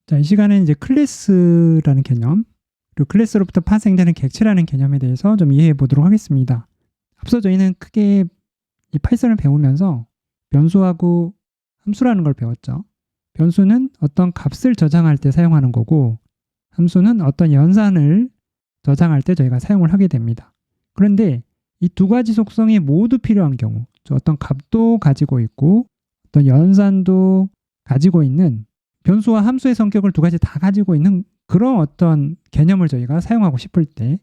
자, 이 시간에는 이제 클래스라는 개념, 그리고 클래스로부터 파생되는 객체라는 개념에 대해서 좀 이해해 보도록 하겠습니다. 앞서 저희는 크게 이 파이썬을 배우면서 변수하고 함수라는 걸 배웠죠. 변수는 어떤 값을 저장할 때 사용하는 거고, 함수는 어떤 연산을 저장할 때 저희가 사용을 하게 됩니다. 그런데 이 두 가지 속성이 모두 필요한 경우, 어떤 값도 가지고 있고 어떤 연산도 가지고 있는, 변수와 함수의 성격을 두 가지 다 가지고 있는 그런 어떤 개념을 저희가 사용하고 싶을 때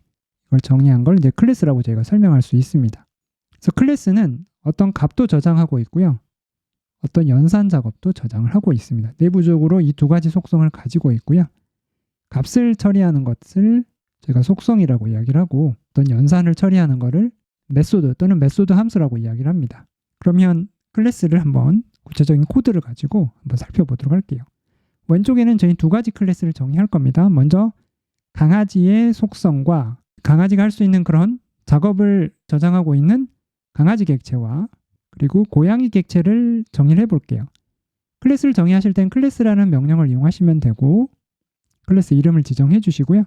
이걸 정의한 걸 이제 클래스라고 저희가 설명할 수 있습니다. 그래서 클래스는 어떤 값도 저장하고 있고요, 어떤 연산 작업도 저장을 하고 있습니다. 내부적으로 이 두 가지 속성을 가지고 있고요. 값을 처리하는 것을 저희가 속성이라고 이야기를 하고, 어떤 연산을 처리하는 것을 메소드 또는 메소드 함수라고 이야기를 합니다. 그러면 클래스를 한번 구체적인 코드를 가지고 한번 살펴보도록 할게요. 왼쪽에는 저희 두 가지 클래스를 정의할 겁니다. 먼저 강아지의 속성과 강아지가 할 수 있는 그런 작업을 저장하고 있는 강아지 객체와 그리고 고양이 객체를 정의를 해볼게요. 클래스를 정의하실 땐 클래스라는 명령을 이용하시면 되고, 클래스 이름을 지정해 주시고요.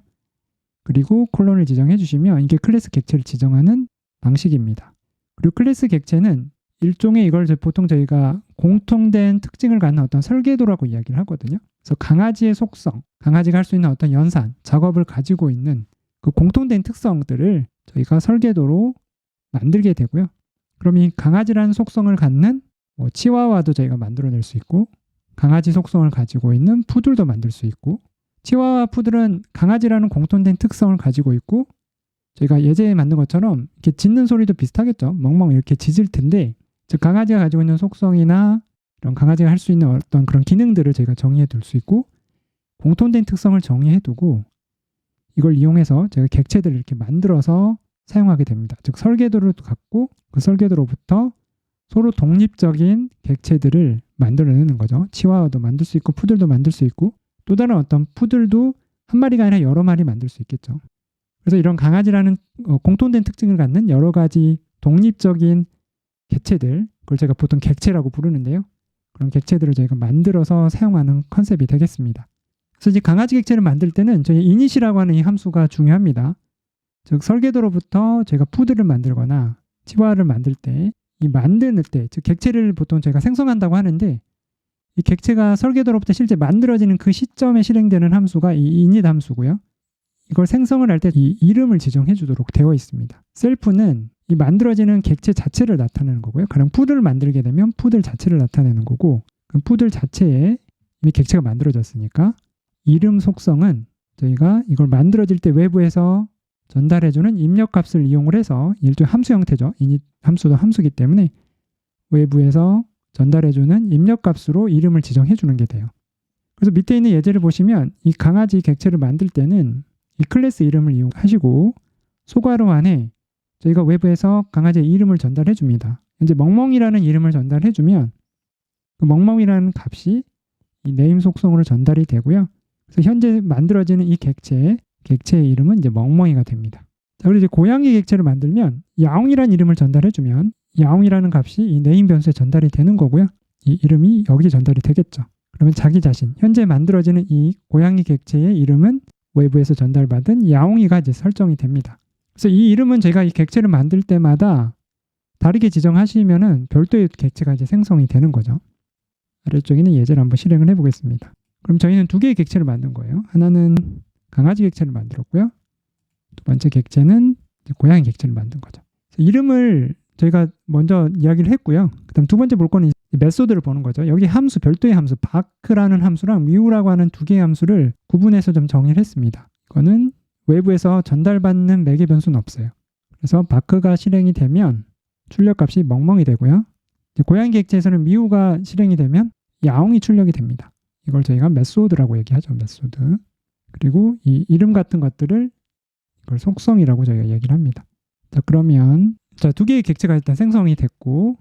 그리고 콜론을 지정해 주시면 이게 클래스 객체를 지정하는 방식입니다. 그리고 클래스 객체는 일종의, 이걸 보통 저희가 공통된 특징을 갖는 어떤 설계도라고 이야기를 하거든요. 그래서 강아지의 속성, 강아지가 할 수 있는 어떤 연산, 작업을 가지고 있는 그 공통된 특성들을 저희가 설계도로 만들게 되고요. 그럼 이 강아지라는 속성을 갖는 치와와도 저희가 만들어낼 수 있고, 강아지 속성을 가지고 있는 푸들도 만들 수 있고, 치와와 푸들은 강아지라는 공통된 특성을 가지고 있고, 저희가 예전에 만든 것처럼 이렇게 짖는 소리도 비슷하겠죠. 멍멍 이렇게 짖을 텐데, 즉 강아지가 가지고 있는 속성이나 이런 강아지가 할 수 있는 어떤 그런 기능들을 저희가 정의해 둘 수 있고, 공통된 특성을 정의해 두고 이걸 이용해서 저희가 객체들을 이렇게 만들어서 사용하게 됩니다. 즉 설계도를 갖고 그 설계도로부터 서로 독립적인 객체들을 만들어내는 거죠. 치와와도 만들 수 있고 푸들도 만들 수 있고, 또 다른 어떤 푸들도 한 마리가 아니라 여러 마리 만들 수 있겠죠. 그래서 이런 강아지라는 공통된 특징을 갖는 여러 가지 독립적인 객체들, 그걸 제가 보통 객체라고 부르는데요. 그런 객체들을 저희가 만들어서 사용하는 컨셉이 되겠습니다. 그래서 이제 강아지 객체를 만들 때는 저희 이닛이라고 하는 이 함수가 중요합니다. 즉 설계도로부터 저희가 푸드를 만들거나 치와를 만들 때, 이 만드는 때, 즉 객체를 보통 저희가 생성한다고 하는데, 이 객체가 설계도로부터 실제 만들어지는 그 시점에 실행되는 함수가 이 init 함수고요. 이걸 생성을 할 때 이 이름을 지정해 주도록 되어 있습니다. 셀프는 이 만들어지는 객체 자체를 나타내는 거고요. 가령 푸드를 만들게 되면 푸들 자체를 나타내는 거고, 그럼 푸들 자체에 이미 객체가 만들어졌으니까 이름 속성은 저희가 이걸 만들어질 때 외부에서 전달해주는 입력값을 이용을 해서, 일종의 함수 형태죠. init 함수도 함수기 때문에 외부에서 전달해주는 입력값으로 이름을 지정해 주는 게 돼요. 그래서 밑에 있는 예제를 보시면 이 강아지 객체를 만들 때는 이 클래스 이름을 이용하시고 소괄호 안에 저희가 외부에서 강아지의 이름을 전달해 줍니다. 현재 멍멍이라는 이름을 전달해 주면 그 멍멍이라는 값이 이 네임 속성으로 전달이 되고요. 그래서 현재 만들어지는 이 객체의 이름은 이제 멍멍이가 됩니다. 자, 그리고 이제 고양이 객체를 만들면 야옹이라는 이름을 전달해 주면 야옹이라는 값이 이 네임 변수에 전달이 되는 거고요. 이 이름이 여기에 전달이 되겠죠. 그러면 자기 자신, 현재 만들어지는 이 고양이 객체의 이름은 외부에서 전달받은 야옹이가 이제 설정이 됩니다. 그래서 이 이름은 제가 이 객체를 만들 때마다 다르게 지정하시면은 별도의 객체가 이제 생성이 되는 거죠. 아래쪽에는 예제를 한번 실행을 해보겠습니다. 그럼 저희는 두 개의 객체를 만든 거예요. 하나는 강아지 객체를 만들었고요. 두 번째 객체는 고양이 객체를 만든 거죠. 이름을 저희가 먼저 이야기를 했고요. 그다음 두 번째 볼 거는 메소드를 보는 거죠. 여기 함수, 별도의 함수, 바크라는 함수랑 뮤라고 하는 두 개의 함수를 구분해서 좀 정의를 했습니다. 이거는 외부에서 전달받는 매개 변수는 없어요. 그래서 바크가 실행이 되면 출력값이 멍멍이 되고요. 고양이 객체에서는 미우가 실행이 되면 야옹이 출력이 됩니다. 이걸 저희가 메소드라고 얘기하죠. 메소드. 그리고 이 이름 같은 것들을 이걸 속성이라고 저희가 얘기를 합니다. 자, 그러면 두 개의 객체가 일단 생성이 됐고,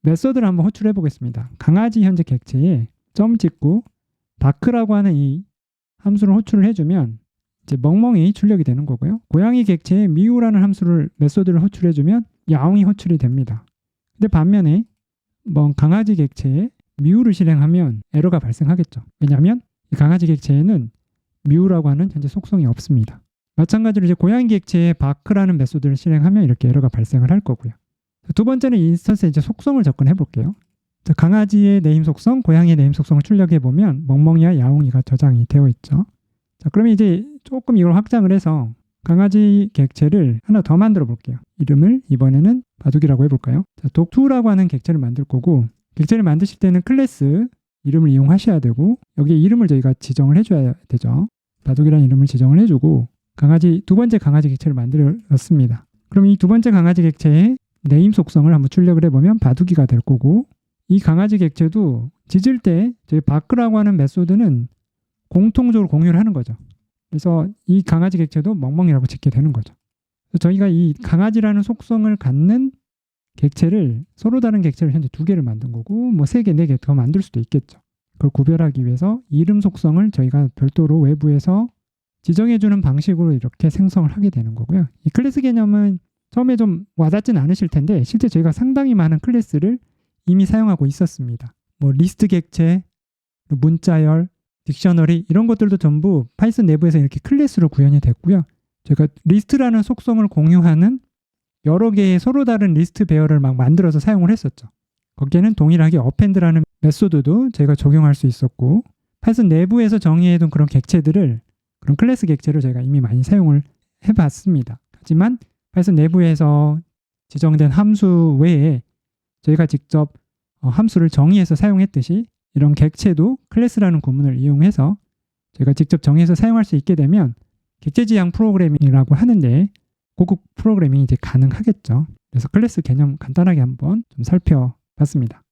메소드를 한번 호출해 보겠습니다. 강아지 현재 객체에 점 찍고 바크라고 하는 이 함수를 호출을 해주면 이제 멍멍이 출력이 되는 거고요. 고양이 객체에 미우라는 함수를 메소드를 호출해 주면 야옹이 호출이 됩니다. 근데 반면에 강아지 객체에 미우를 실행하면 에러가 발생하겠죠. 왜냐하면 이 강아지 객체에는 뮤라고 하는 현재 속성이 없습니다. 마찬가지로 이제 고양이 객체에 바크라는 메소드를 실행하면 이렇게 에러가 발생을 할 거고요. 두 번째는 인스턴스의 이제 속성을 접근해 볼게요. 강아지의 네임 속성, 고양이의 네임 속성을 출력해 보면 멍멍이와 야옹이가 저장이 되어 있죠. 자, 그러면 이제 조금 이걸 확장을 해서 강아지 객체를 하나 더 만들어 볼게요. 이름을 이번에는 바둑이라고 해볼까요? 자, 독2라고 하는 객체를 만들 거고, 객체를 만드실 때는 클래스 이름을 이용하셔야 되고, 여기에 이름을 저희가 지정을 해줘야 되죠. 바둑이라는 이름을 지정을 해주고, 두 번째 강아지 객체를 만들었습니다. 그럼 이 두 번째 강아지 객체의 네임 속성을 한번 출력을 해보면 바둑이가 될 거고, 이 강아지 객체도 짖을 때 저희 바크라고 하는 메소드는 공통적으로 공유를 하는 거죠. 그래서 이 강아지 객체도 멍멍이라고 짓게 되는 거죠. 저희가 이 강아지라는 속성을 갖는 객체를 서로 다른 객체를 현재 2개를 만든 거고 뭐 3개, 4개 더 만들 수도 있겠죠. 그걸 구별하기 위해서 이름 속성을 저희가 별도로 외부에서 지정해주는 방식으로 이렇게 생성을 하게 되는 거고요. 이 클래스 개념은 처음에 좀 와닿진 않으실 텐데 실제 저희가 상당히 많은 클래스를 이미 사용하고 있었습니다. 뭐 리스트 객체, 문자열, 딕셔너리 이런 것들도 전부 파이썬 내부에서 이렇게 클래스로 구현이 됐고요. 저희가 리스트라는 속성을 공유하는 여러 개의 서로 다른 리스트 배열을 막 만들어서 사용을 했었죠. 거기에는 동일하게 어펜드라는 메소드도 저희가 적용할 수 있었고 파이썬 내부에서 정의해둔 그런 객체들을 그런 클래스 객체를 저희가 이미 많이 사용을 해봤습니다. 하지만 파이썬 내부에서 지정된 함수 외에 저희가 직접 함수를 정의해서 사용했듯이 이런 객체도 클래스라는 구문을 이용해서 저희가 직접 정의해서 사용할 수 있게 되면 객체 지향 프로그래밍이라고 하는데 고급 프로그래밍이 이제 가능하겠죠. 그래서 클래스 개념 간단하게 한번 좀 살펴봤습니다.